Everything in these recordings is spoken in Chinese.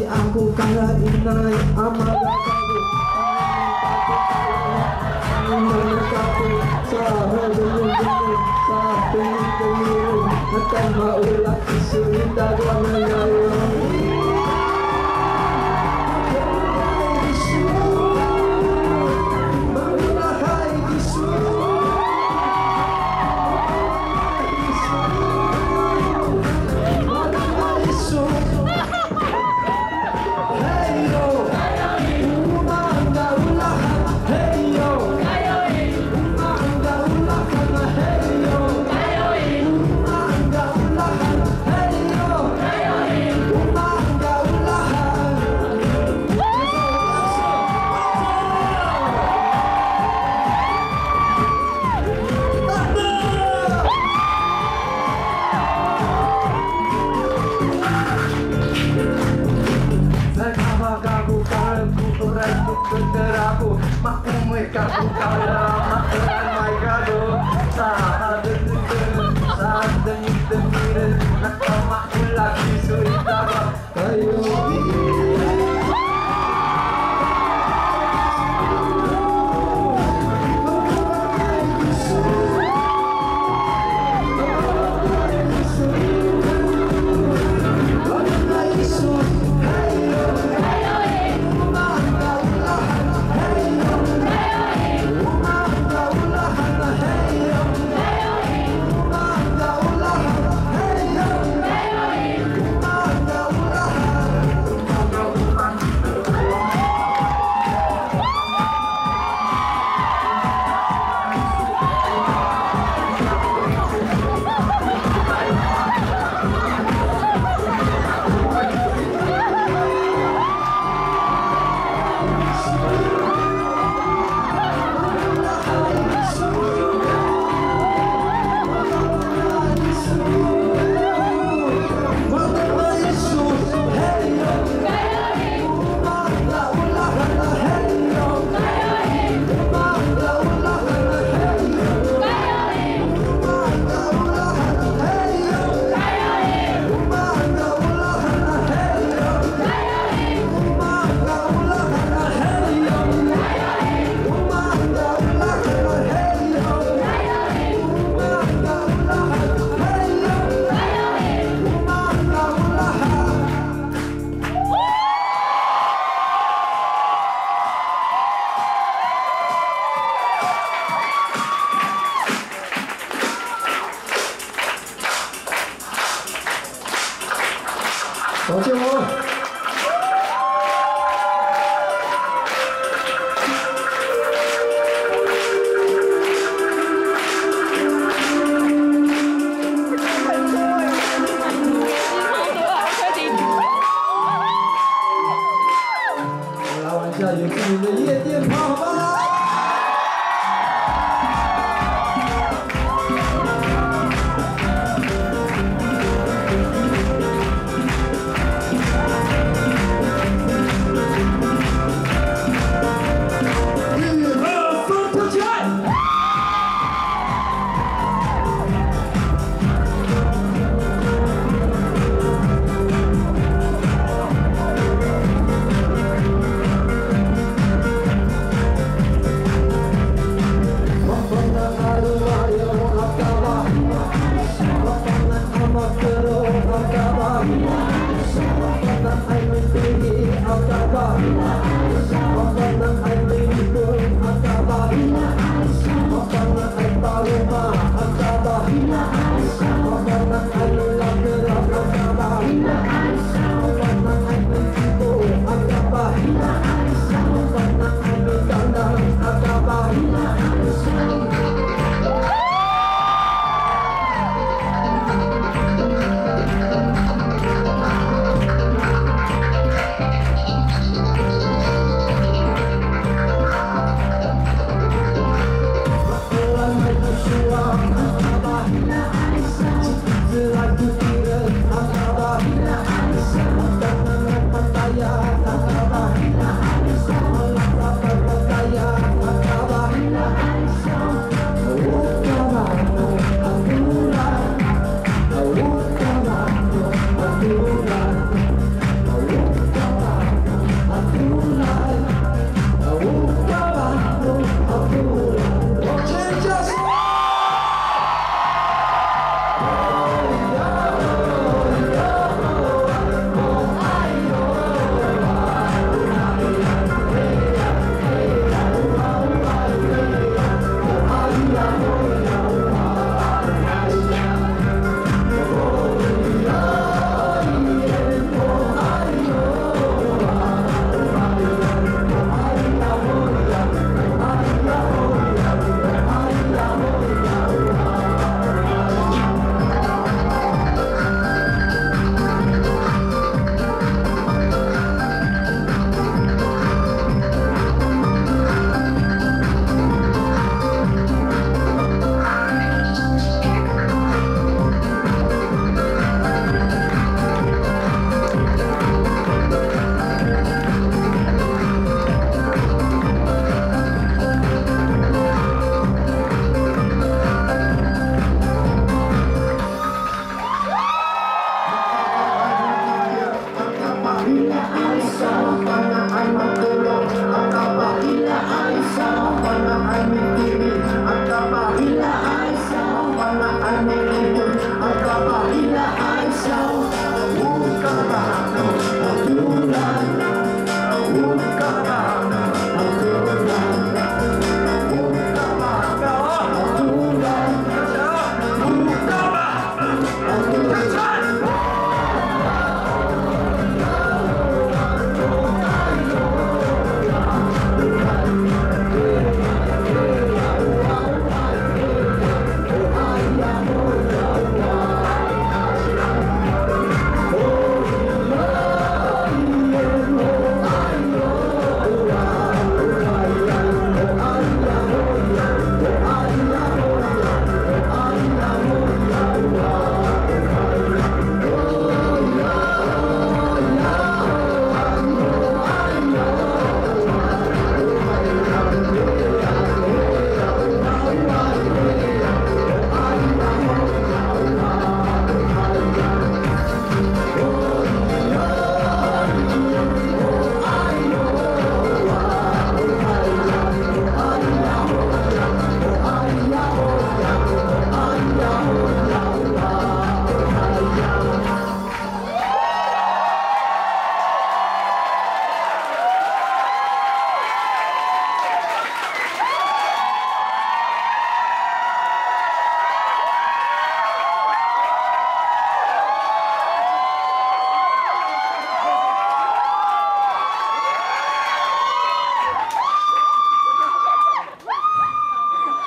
Aku kaya inai amal menangkapku Sahara dengung-dengung Sahara dengung-dengung Akan maulah kesulitan gua menyayang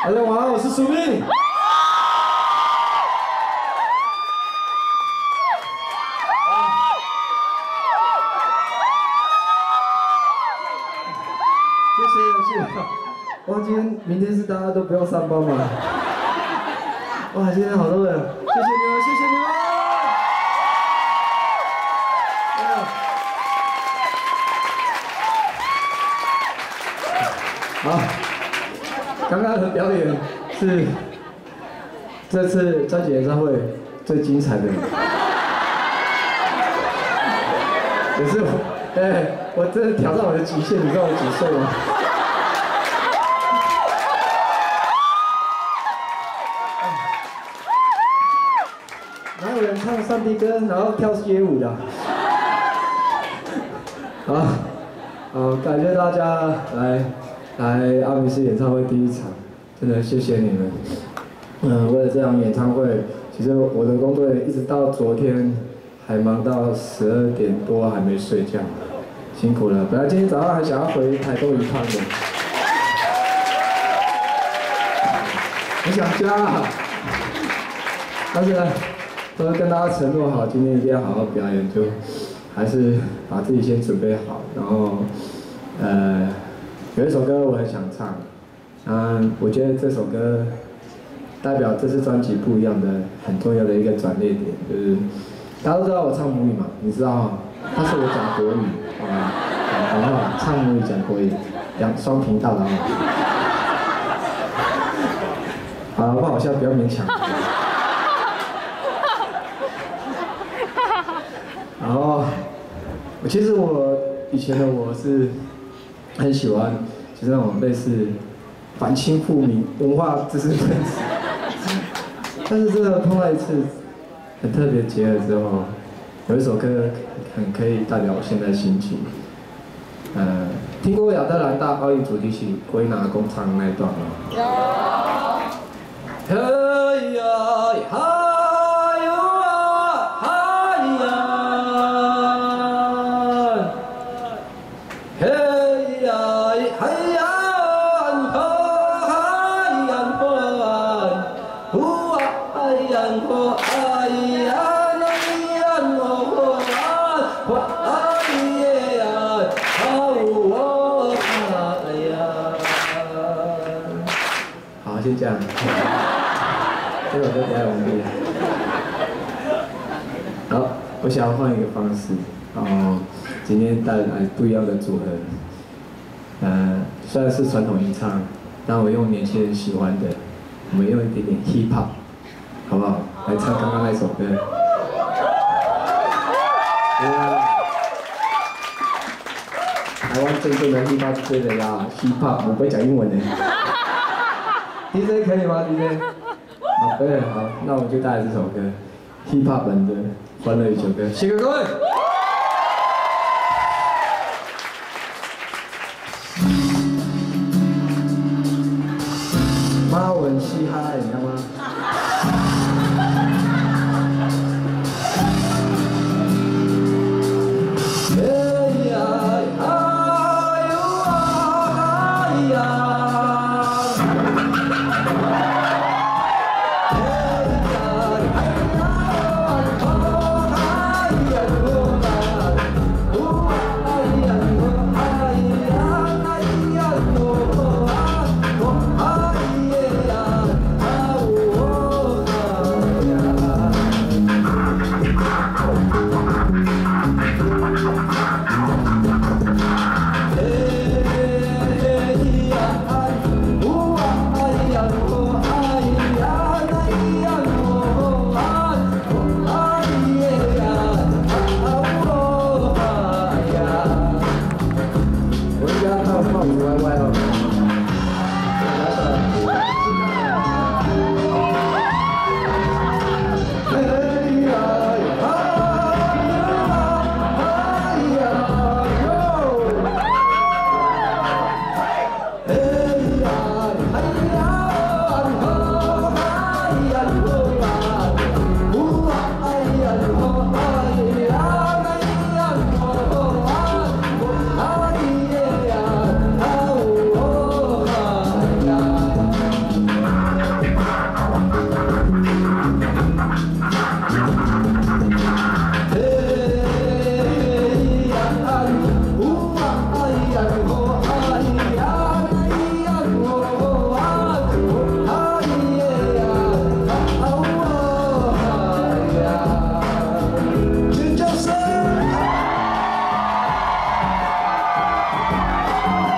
大家晚安，我是苏明。谢谢。哇，今天、明天是大家都不用上班吗？哇，今天好多人，谢谢你们，谢谢你们。好，刚刚的表演是这次专辑演唱会最精彩的，也是我真的挑战我的极限，你知道我几岁吗？哪有人唱上帝歌然后跳街舞的？好，感谢大家来阿米斯演唱会第一场，真的谢谢你们。为了这场演唱会，其实我的工作一直到昨天还忙到12点多还没睡觉，辛苦了。本来今天早上还想要回台东一趟的，很想家啊，但是呢，都跟大家承诺好，今天一定要好好表演，就还是把自己先准备好，然后有一首歌我很想唱，我觉得这首歌代表这次专辑不一样的很重要的一个转捩点，就是大家都知道我唱母语嘛，你知道吗？但是我讲国语，好不好？唱母语讲国语，双频道的啊。好，不好笑，不要勉强。然后，其实我以前的我是很喜欢，就是那种类似反清复明、文化知识分子。但是真的碰到一次很特别结合之后，有一首歌很可以代表我现在心情。听过亚特兰大奥运主题曲《归纳工厂》那一段吗？有。嘿呀哈。好，先这样。这首歌比较容易。好，我想要换一个方式，今天带来不一样的组合。虽然是传统吟唱，但我用年轻人喜欢的，我们用一点点 hip hop， 好不好？来唱刚刚那首歌。台湾真正的 hip hop 是对的呀 ，hip hop 我不会讲英文的。DJ 可以吗 ？DJ？ 好，对，好，那我就带来这首歌 ，hip hop 版的《欢乐一首歌》，谢谢各位。马文嘻哈，你知道吗？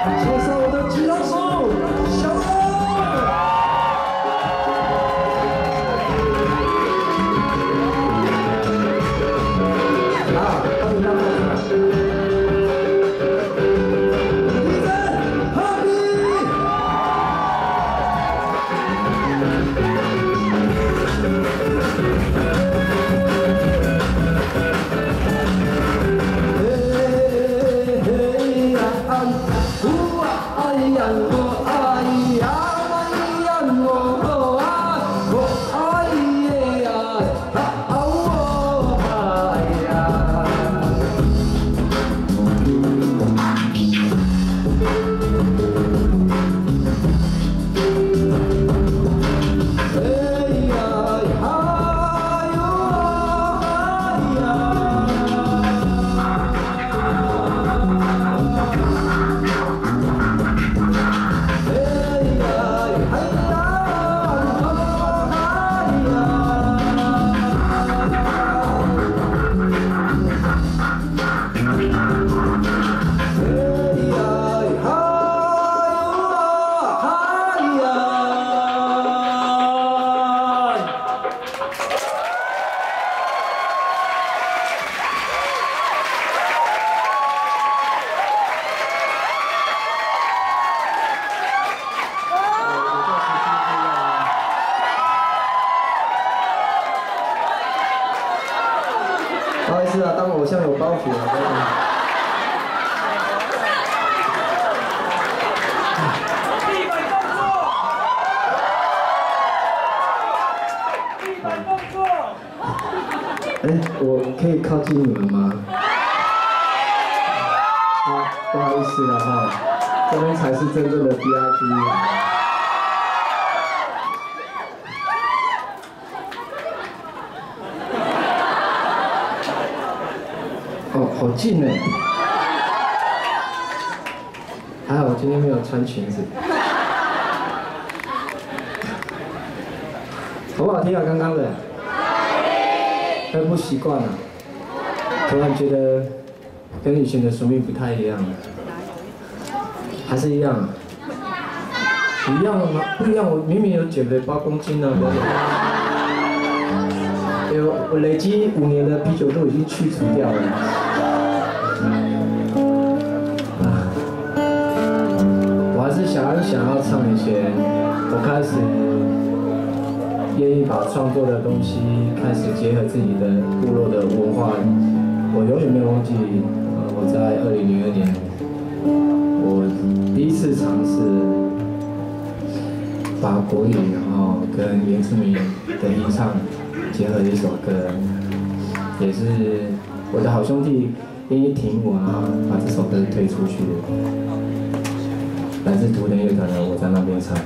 介绍我的吉他手小龙。帮你让过去。不好意思啊，当偶像有包袱啊。地板动作，地板动作。我可以靠近你们吗？不好意思了哈，这边才是真正的 VIP 啊。哦，好近哎！还好我今天没有穿裙子。好不好听啊？刚刚的？会不习惯了。突然觉得跟以前的旋律不太一样了。还是一样啊？一样吗？不一样，我明明有减肥8公斤呢。我累积5年的啤酒都已经去除掉了。我还是想要唱以前我开始愿意把创作的东西开始结合自己的部落的文化。我永远没有忘记，我在2002年，我第一次尝试把国语然后跟原住民的吟唱结合的一首歌，也是我的好兄弟愿意挺我把这首歌推出去的。来自图腾乐团的我在那边唱。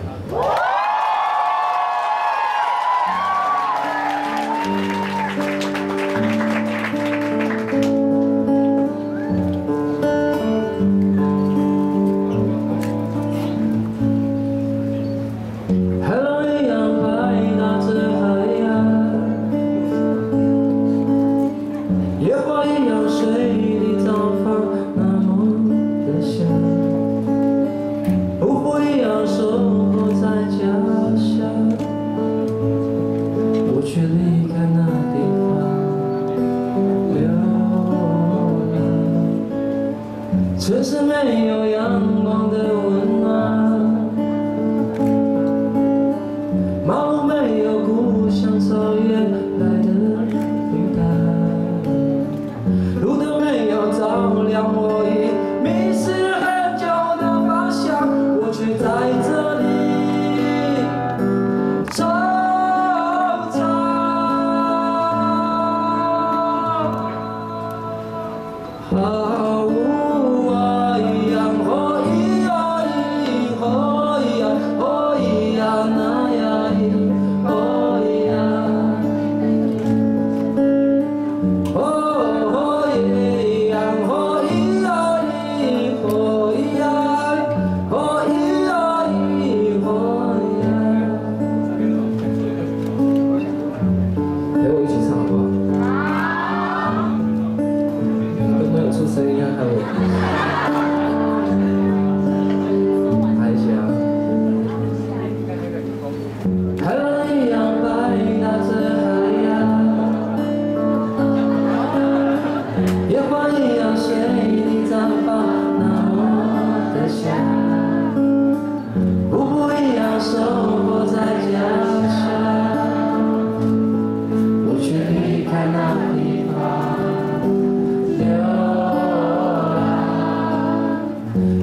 城市没有阳光的温暖，马路没有故乡草原来的平淡，路灯没有照亮我已迷失很久的方向，我却在这里惆怅。毫无爱，然后一而一后。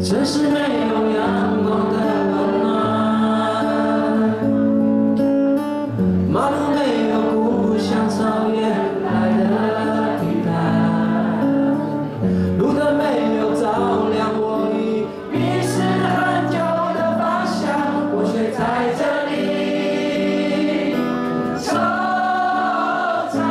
城市没有阳光的温暖，马路没有故乡草原来的平坦，路灯没有照亮我已迷失很久的方向，我却在这里惆怅。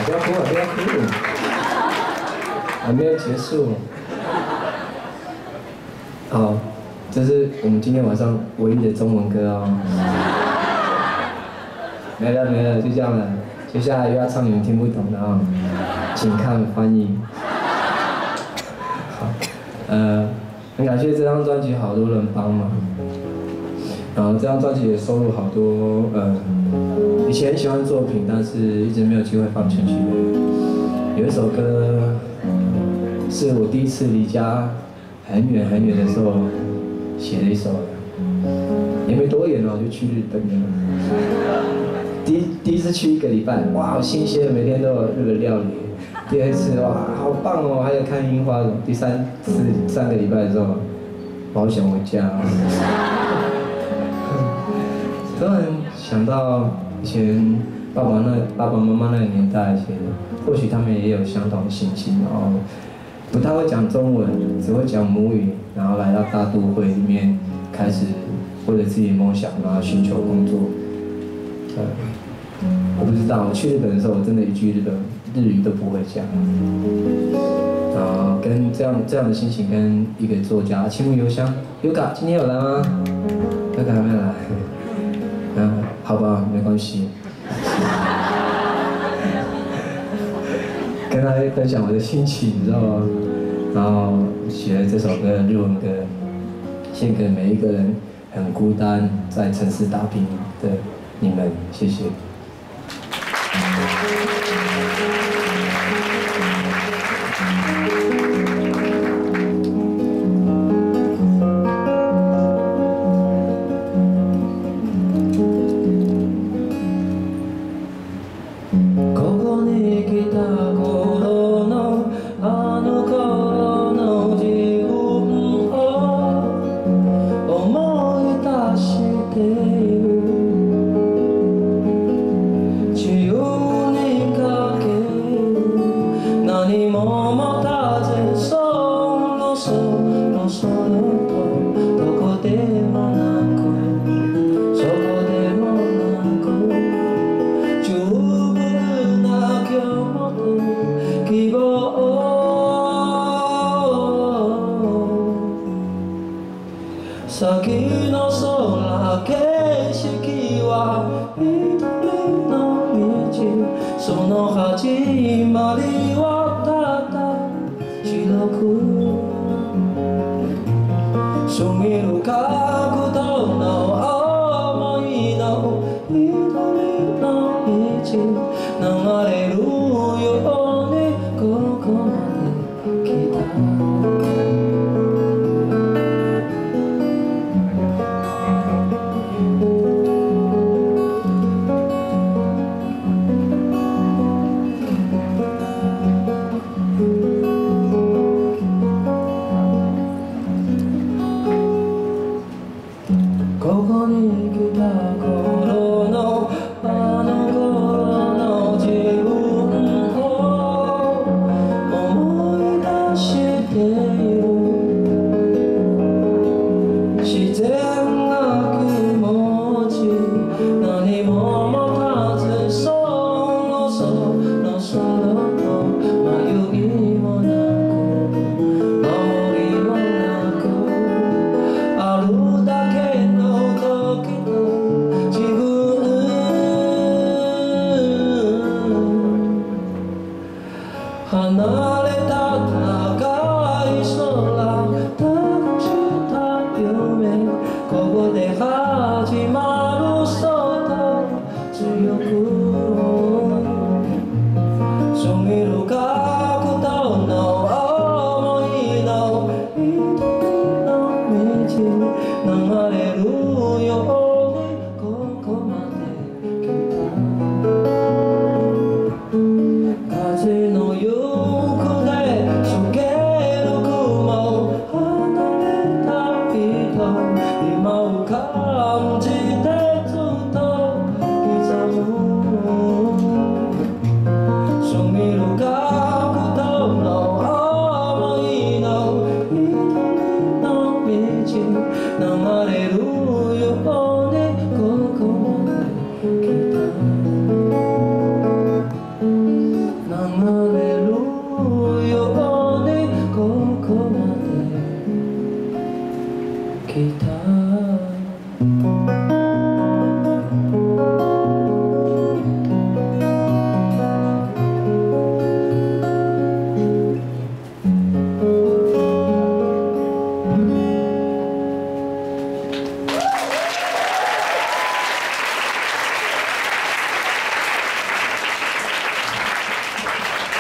不要哭啊！不要哭，还没有结束。好，这是我们今天晚上唯一的中文歌哦。没了，就这样了。接下来又要唱你们听不懂的啊、请看翻译。好，很感谢这张专辑好多人帮忙，然后这张专辑也收录好多以前很喜欢的作品，但是一直没有机会放进去。有一首歌是我第一次离家很远的时候写的一首，也没多远哦，就去日本了。第一次去1个礼拜，哇，好新鲜，每天都有日本料理。第二次，哇，好棒哦，还有看樱花。第3个礼拜的时候，我好想回家。突然想到以前爸爸妈妈那个年代写的，或许他们也有相同的心情，然后不太会讲中文，只会讲母语，然后来到大都会里面，开始为了自己的梦想，然后寻求工作。我不知道，我去日本的时候，我真的一句日语都不会讲。然后跟这样的心情，跟一个作家青木邮香 Yuka 今天有来吗 ？Yuka 还没来。好吧，没关系。跟他分享我的心情，你知道吗？然后写了这首歌，日文歌，献给每一个人很孤单在城市打拼的你们，谢谢。先の空景色は緑の道、その始まりはただ白く過ぎる角度の想いの緑の道、流れるようにここまで来た。ここに来た頃のあの頃の自分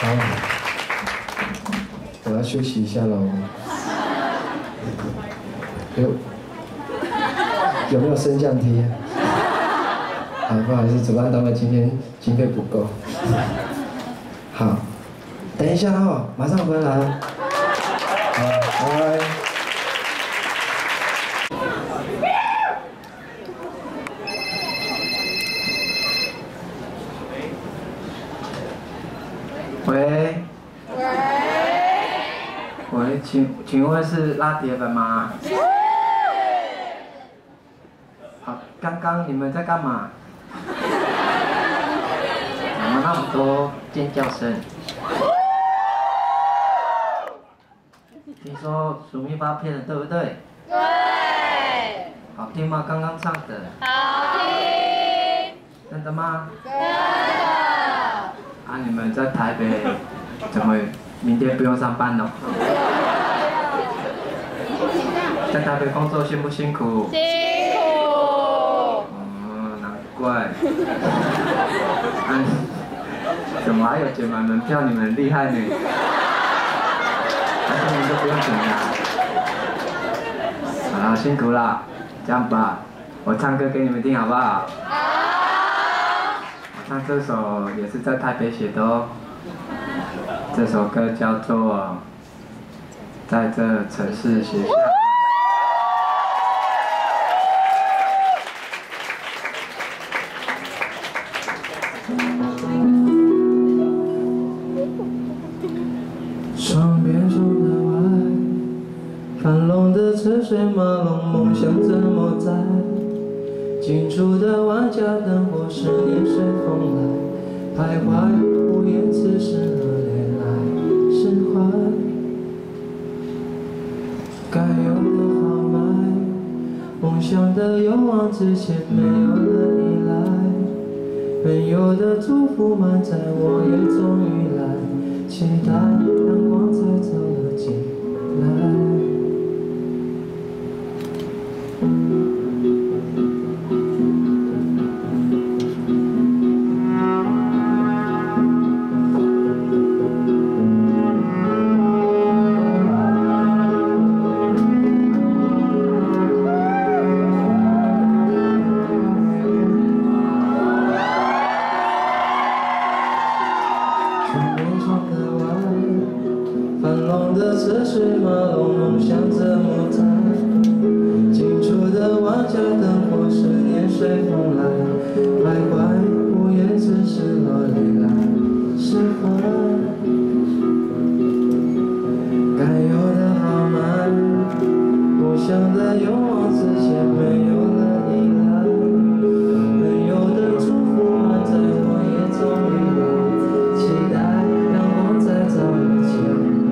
好，我要休息一下喽。有没有升降梯啊？好，不好意思，主办单位今天经费不够。好，等一下哦，马上回来。好，拜。喂。喂，请问是拉铁粉吗？好，刚刚你们在干嘛？怎么那么多尖叫声？听说鼠蜜发片了，对不对？对。好听吗？刚刚唱的。好听。真的吗？真的。啊，你们在台北，怎么明天不用上班了？在台北工作辛不辛苦？辛苦。难怪。怎么还有减买门票？你们很厉害呢。那你们就不用减啦。好啦，辛苦啦。这样吧，我唱歌给你们听好不好？好。我唱这首也是在台北写的哦。这首歌叫做《在这城市写下》。窗边窗的外，繁荣的车水马龙，梦想怎么在？近处的万家灯火，思念随风来，徘徊无言，此时何年来释怀？该有的豪迈，梦想的勇往直前，没有了依赖，没有的祝福满载，我也终于来。期待阳光才走了进来。繁荣的车水马龙，梦想怎么在？近处的万家灯火，思念随风来，徘徊无言，只是落泪来释怀。该有的豪迈，梦想的勇往直前，没有了依赖，没有的祝福满载，我也终于来，期待阳光再照了进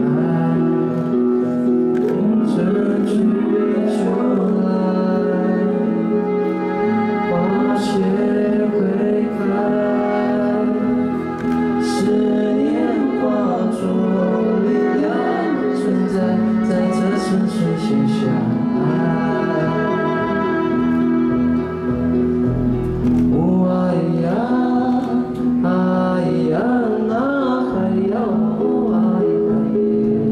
来。春去秋来，花谢会开，思念化作力量，存在在这城市写下爱。哦哎呀，哎呀，那还要哦哎呀。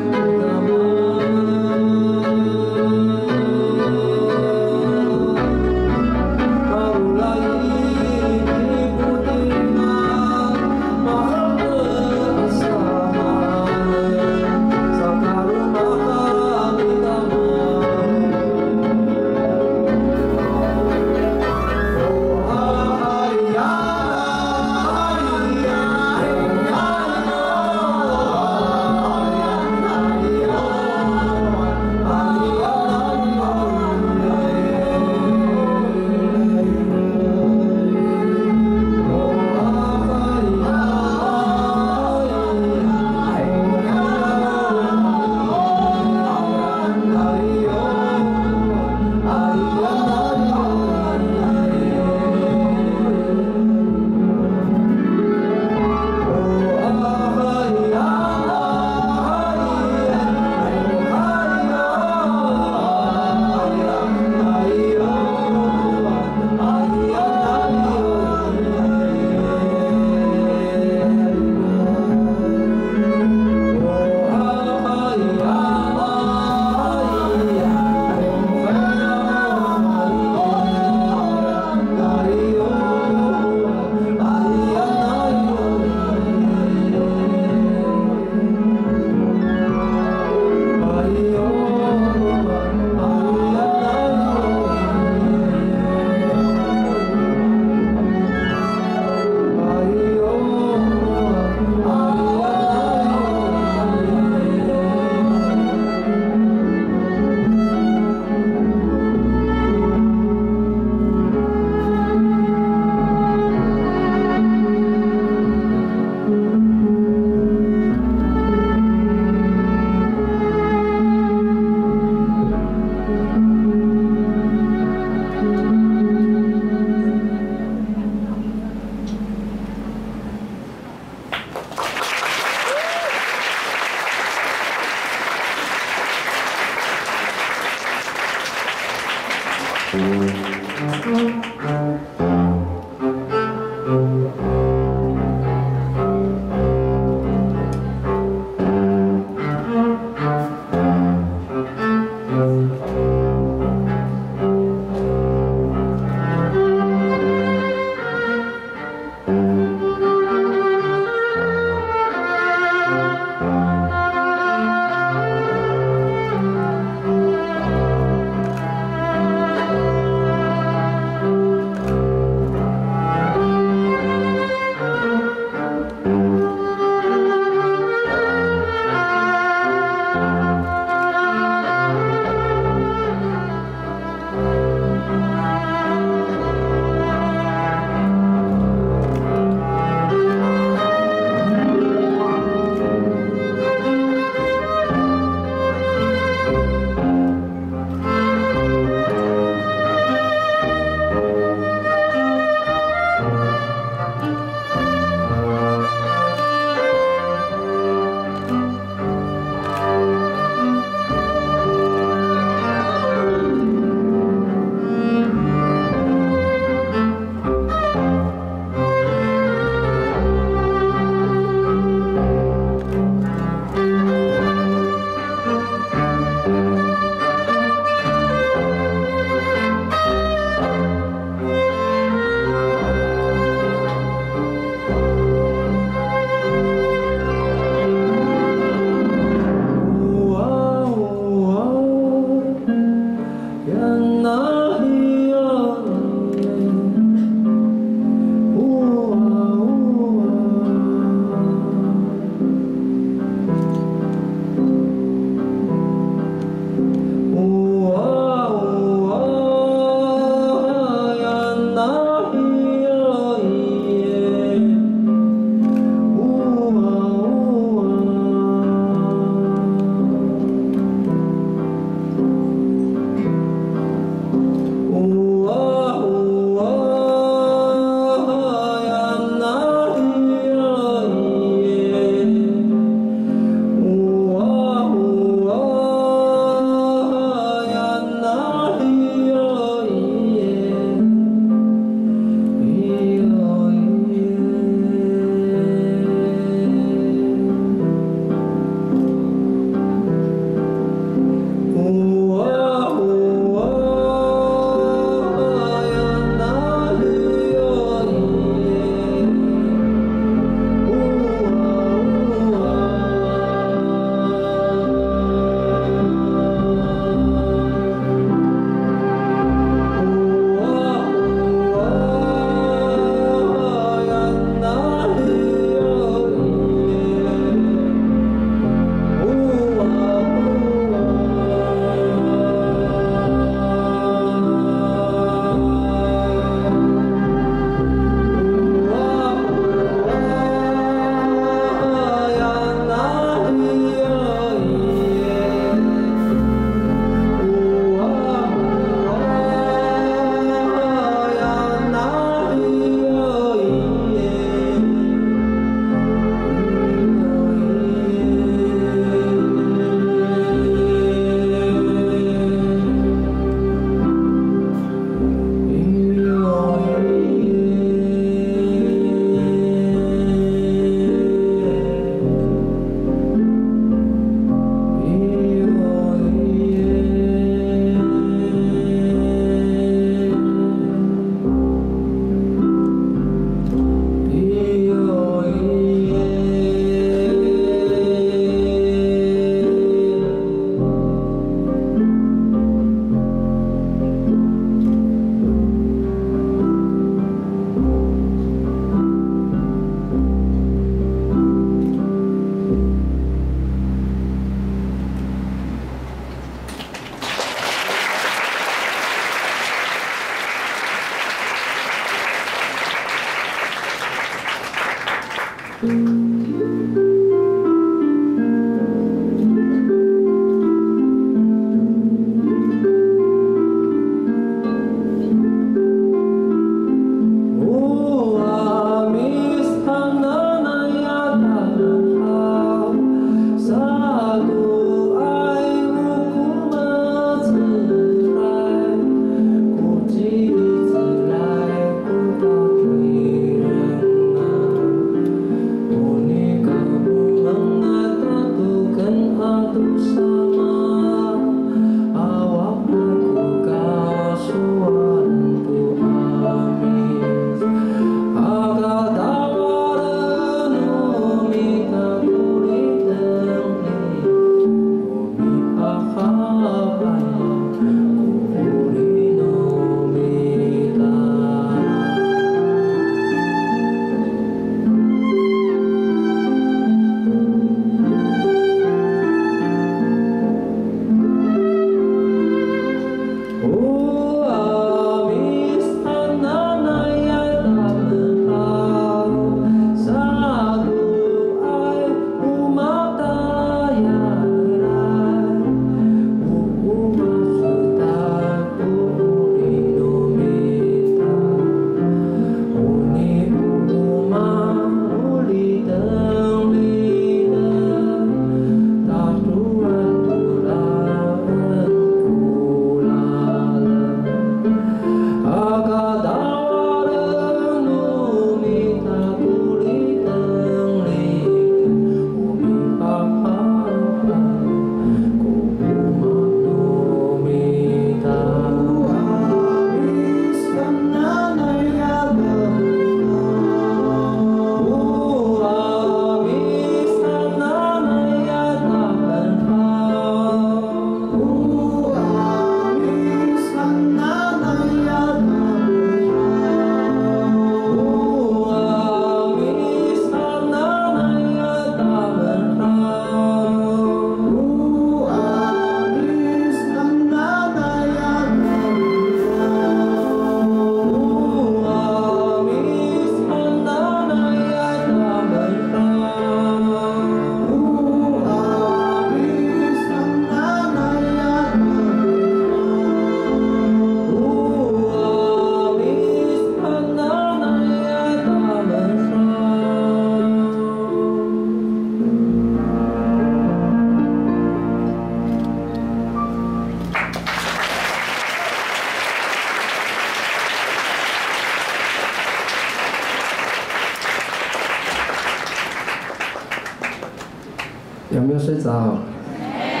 有没有睡着？没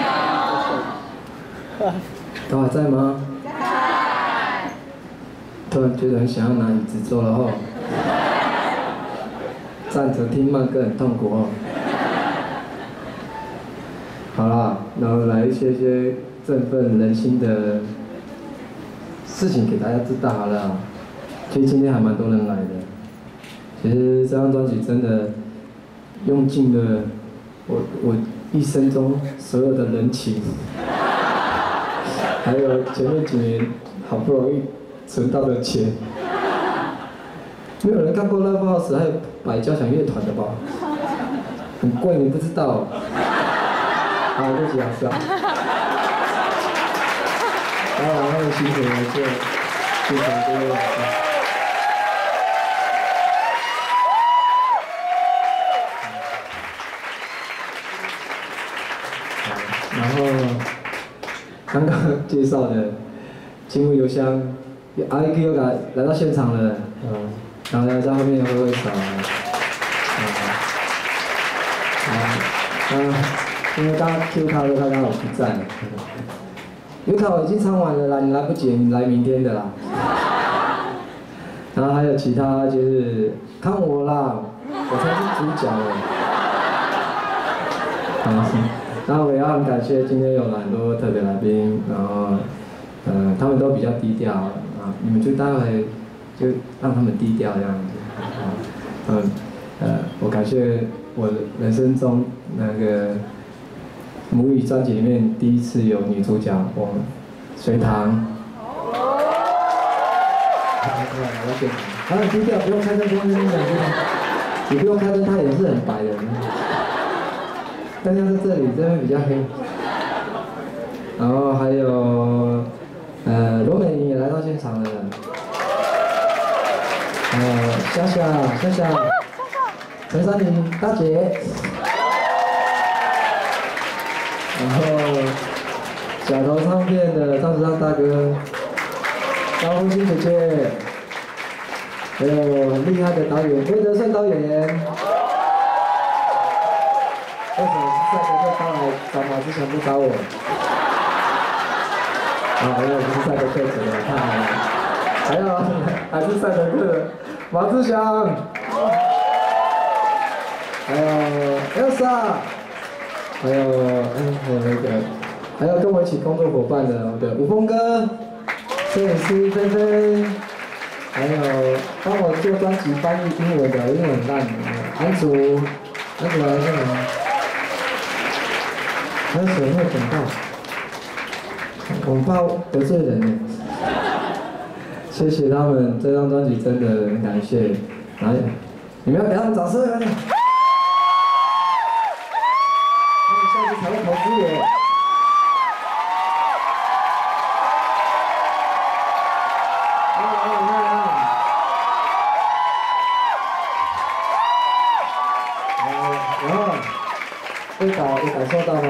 有。都还在吗？在。突然觉得很想要拿椅子坐了吼。站着听慢歌很痛苦哦。好啦，然后来一些振奋人心的事情给大家知道好了。其实今天还蛮多人来的。其实这张专辑真的用尽了我一生中所有的人情，还有前面几年好不容易存到的钱。没有人看过 Live House 还有百交响乐团的吧？很贵，你不知道。啊，对不起，老师啊。然后辛苦了，就非常多老师。然后刚刚介绍的金木邮箱，阿姨又来到现场了，然后在后面挥挥手，因为刚刚 Q 他的，他刚好不在。有考已经唱完了啦，你来不及，你来明天的啦。然后还有其他就是看我啦，我才是主角哎。然后我也要很感谢今天有很多特别来宾，然后他们都比较低调啊，你们就待会就让他们低调这样子。我感谢我人生中那个母语专辑里面第一次有女主角，我隋棠。他很低调，不用开灯，不用讲，你不用开灯，他也是很白的。但是在这里这边比较黑。然后还有罗美妮也来到现场了。夏夏，陈珊妮大姐。然后小头唱片的张子尚大哥，高红心姐姐，还有很厉害的导演魏德胜导演。为什么是赛德克他来找马志祥不找我？没有，不是赛德克走了，他来了。还是赛德克的马志祥，还有 Elsa。还有那个，还有跟我一起工作伙伴的我的吴峰哥，摄影师菲菲，还有帮我做专辑翻译英文的，英文很烂的安祖来干嘛？还有谁会广告？我们怕得罪人呢。谢谢他们，这张专辑真的很感谢，来，你们要给他们掌声啊！才会投资我。有感受到吗？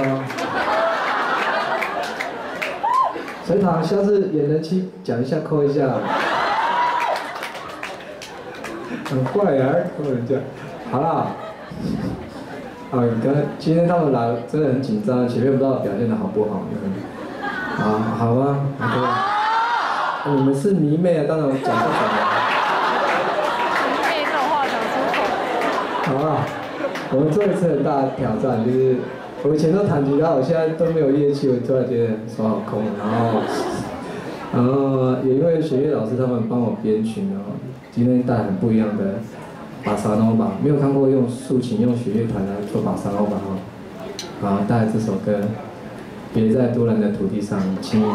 隋棠，下次演人妻讲一下扣一下。很怪啊，扣人家。好啦。今天他们来真的很紧张，前面不知道表现的好不好。好吗？你们是迷妹啊，当然我讲不出来。迷妹这种话讲出口。好啊，我们做一次很大的挑战，就是我以前都弹吉他，我现在都没有乐器，我突然觉得手好空。然后也因为弦乐老师他们帮我编曲，然后今天带很不一样的。巴萨诺巴，没有看过用竖琴用弦乐团来做巴萨诺巴哈，然后带来这首歌，别在多人的土地上轻易的。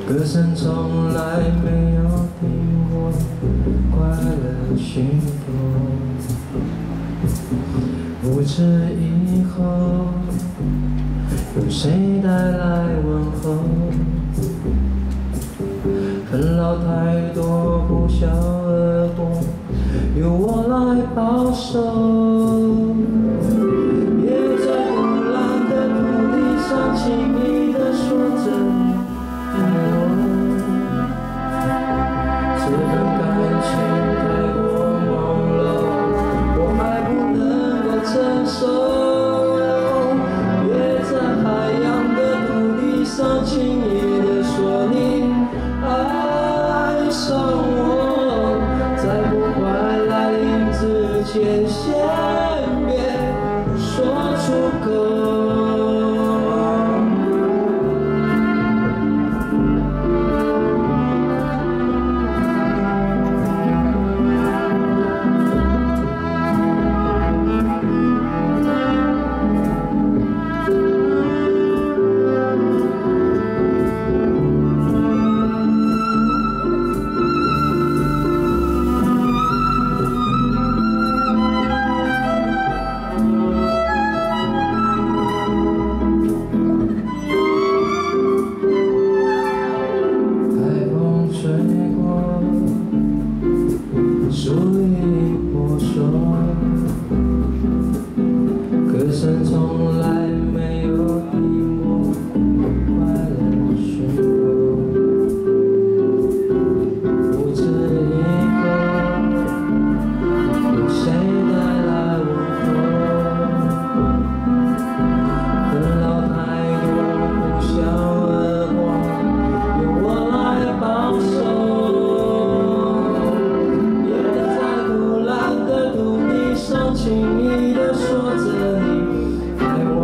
歌声从来没有停过，快乐许多。不知以后有谁带来问候？纷扰太多，不消而过，由我来保守。别在污染的土地上轻易地说着我。这份感情太过朦胧，我还不能够承受。别在海洋的土地上轻易地说你爱上我，在破坏来临之前，先别说出口。树影婆娑，歌声从来没有比我快乐许多。不知以后有谁带来问候？纷扰太多，不消而过，由我来保守。轻易地说着你爱我，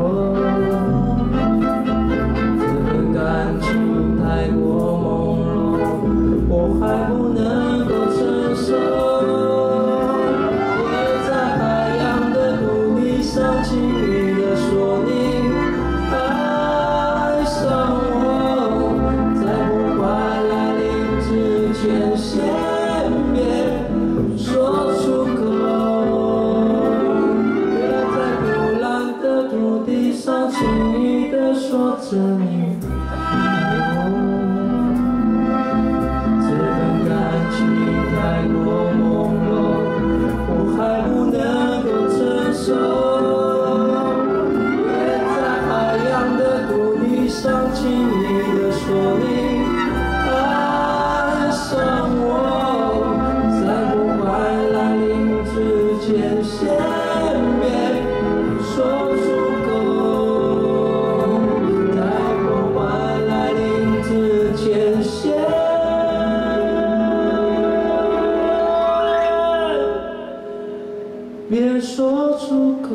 这份感情太过朦胧，我还不能够承受。别在海洋的土地上轻易地说你爱上我，在破坏来临之前，先别说出口。土地上轻易地说着你爱我，这份感情太过朦胧，我还不能够承受。别在海洋的土地上轻易地说你爱上我，在破坏来临之前，先别说出别说出口。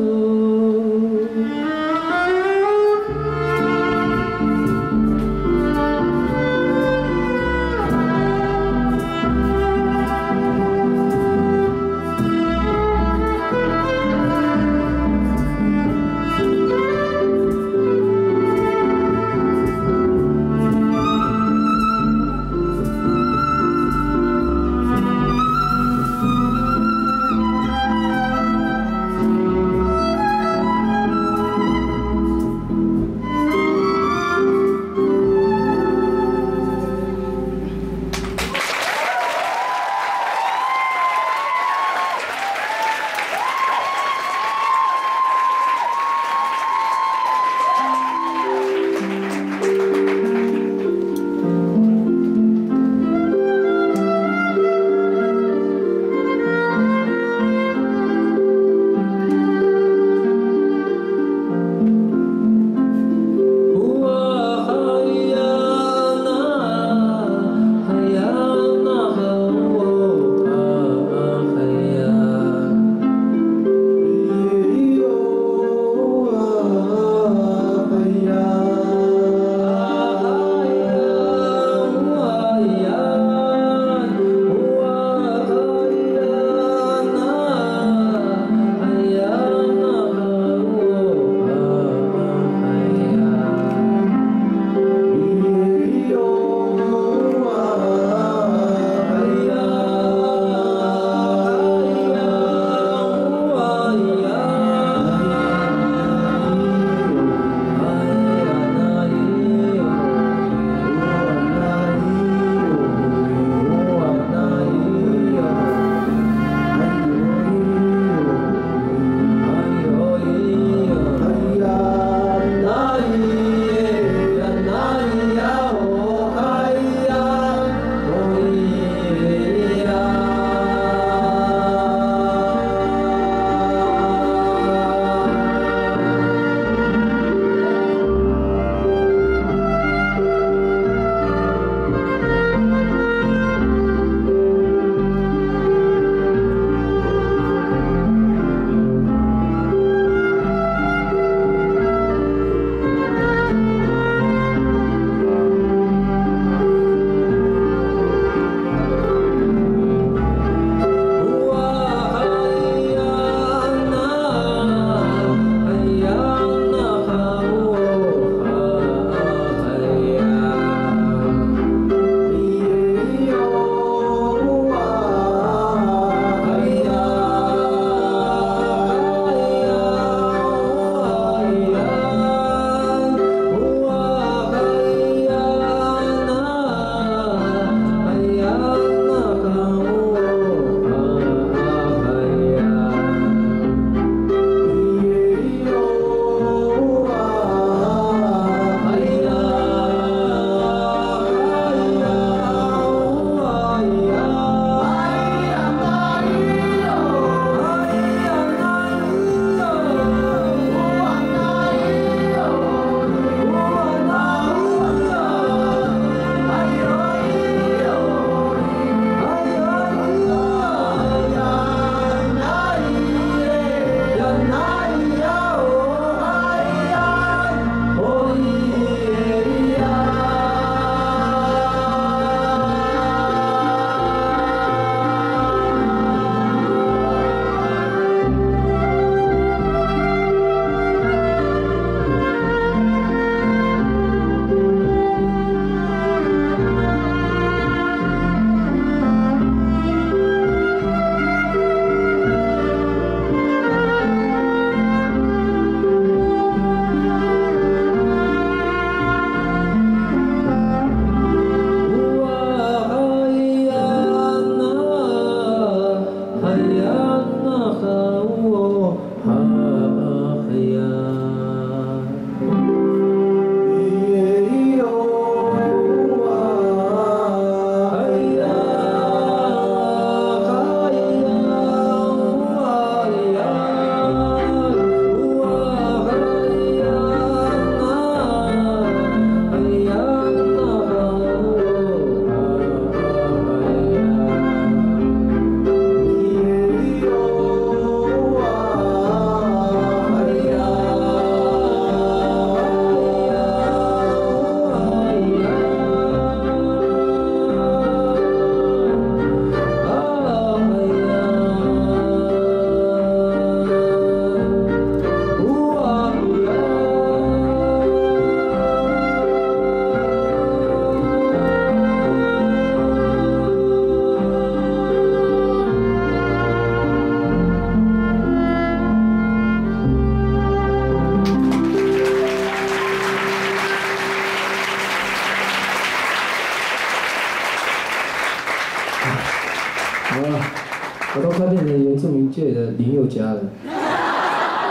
我都快变成原住民界的林宥嘉了，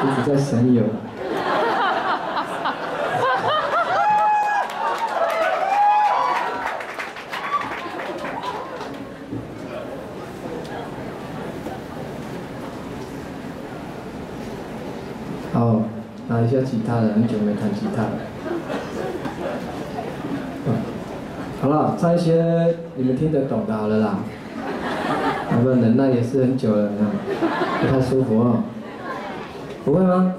一直在神游。好，拿一下吉他了，很久没弹吉他了。好了，唱一些你们听得懂的好了啦。要不然忍耐也是很久了，不太舒服哦。不会吗？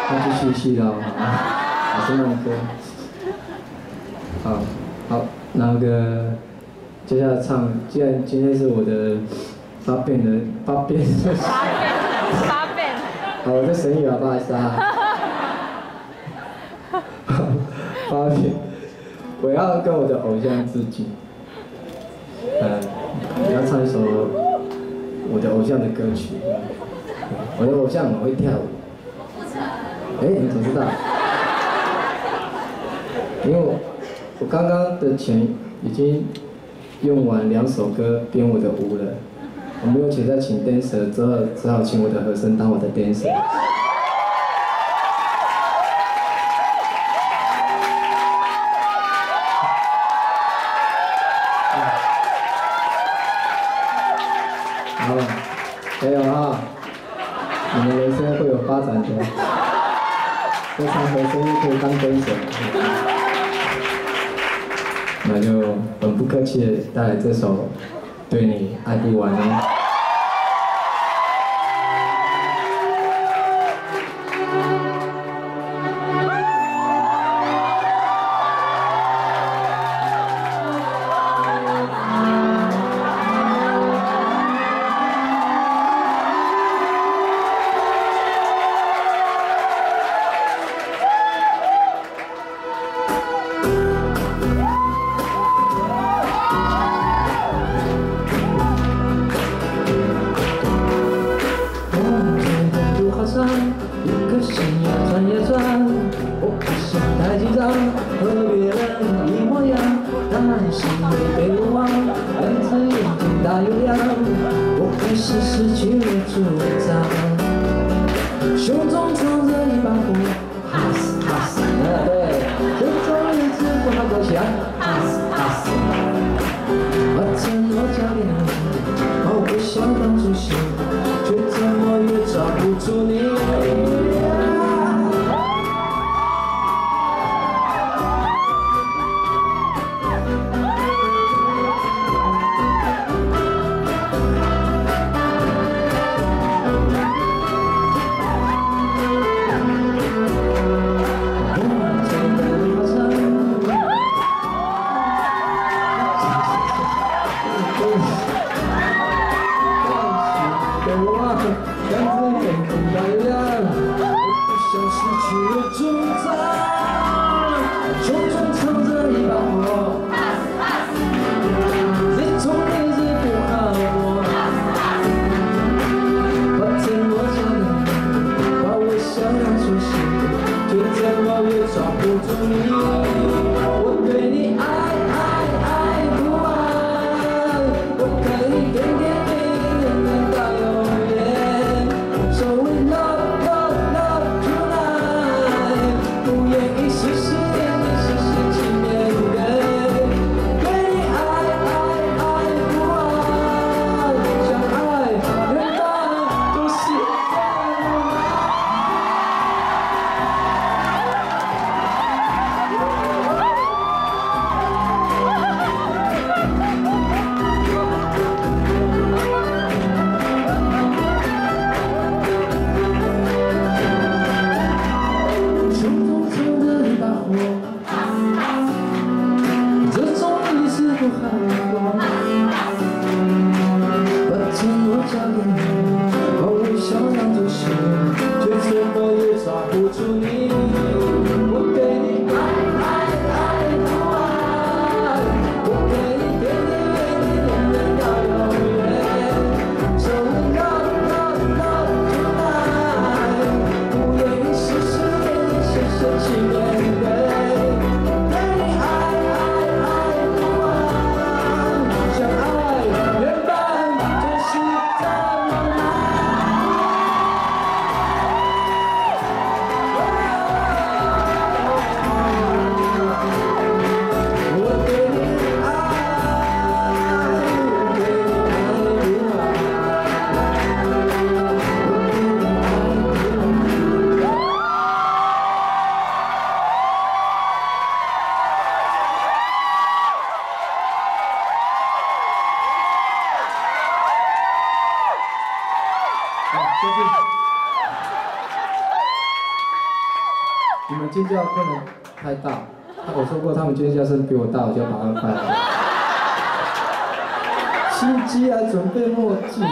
那就继续喽，好，我是慢歌。好，那个接下来唱，既然今天是我的八遍，好，我在神语啊，不好意思啊。八遍，我要跟我的偶像致敬。我要唱一首我的偶像的歌曲。我的偶像很会跳舞。你怎么知道？因为我刚刚的钱已经用完2首歌编我的舞了，我没有钱再请 dancer， 只好请我的和声当我的 dancer。好，加油啊！你们人生会有发展的，会唱和声又可以当dancer。那就很不客气的带来这首《对你爱不完》哦。一颗心呀转呀转，我不想太紧张，和别人一模样，但是没被我忘，两只眼睛大又亮，我还是失去了主张，胸中藏着一把火，哈斯哈斯，对，心中一直不好多想，哈斯哈斯，我承诺交给你，我不想当初心，却怎么也抓不住你。就是你们尖叫不能太大。我说过，他们尖叫声比我大，我就要把他们拍了。心机还准备墨镜呢，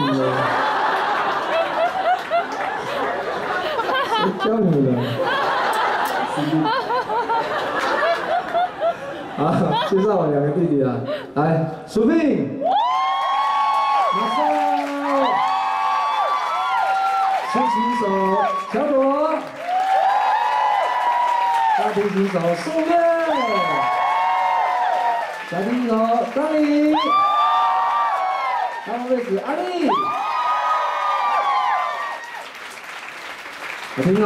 谁教你的？好，介绍我2个弟弟啊，来，薯饼，马上，竖起手，小朵，大提琴手宋月，小提琴手张怡，然后位置阿丽，我听到，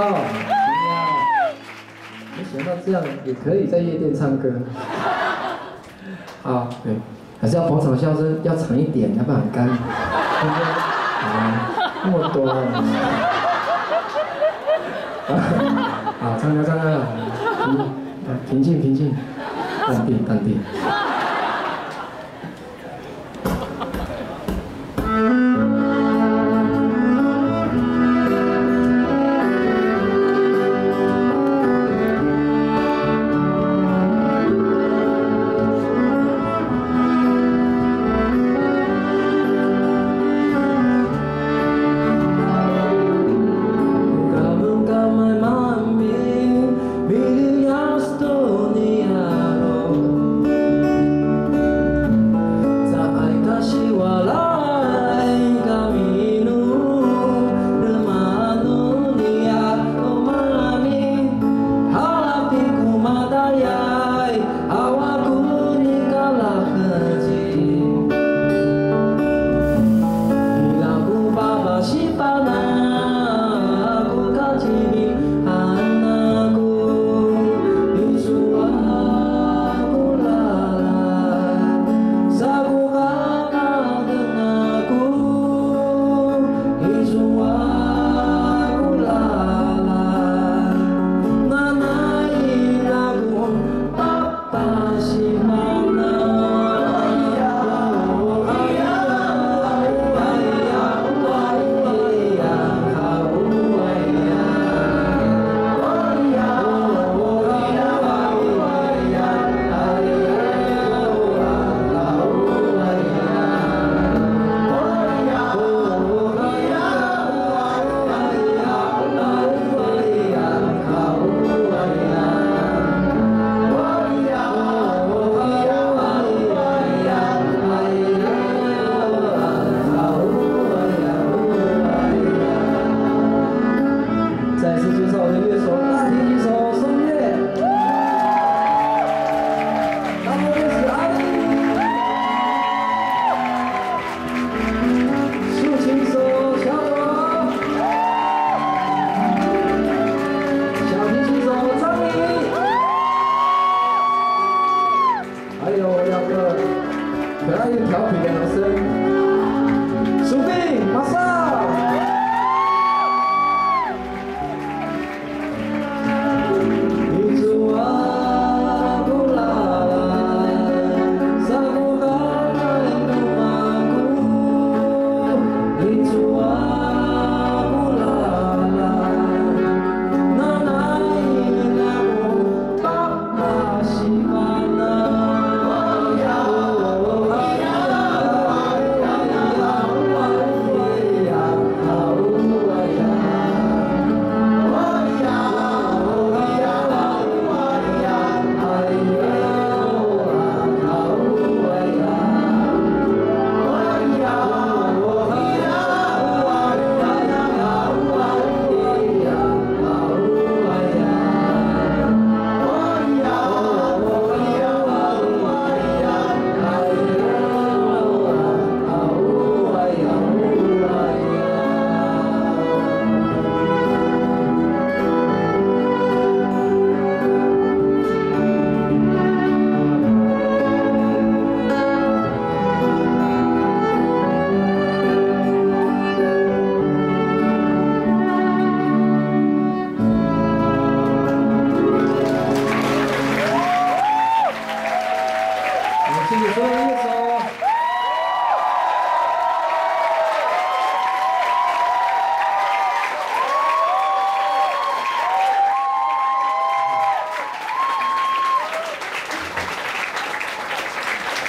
没想到这样也可以在夜店唱歌。啊，对，还是要捧场笑声要长一点，要不然很干。啊，那么多。啊，唱歌，平静，淡定。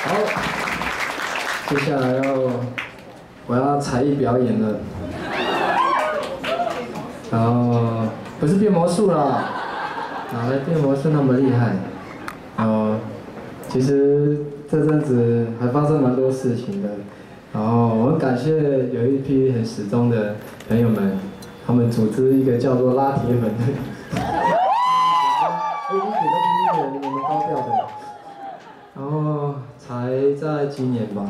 好，接下来我要才艺表演了。然后不是变魔术啦，哪来变魔术那么厉害？其实这阵子还发生蛮多事情的。然后我很感谢有一批很始终的朋友们，他们组织一个叫做拉铁粉的。我已经给到今年我们高调的，然后才在今年吧，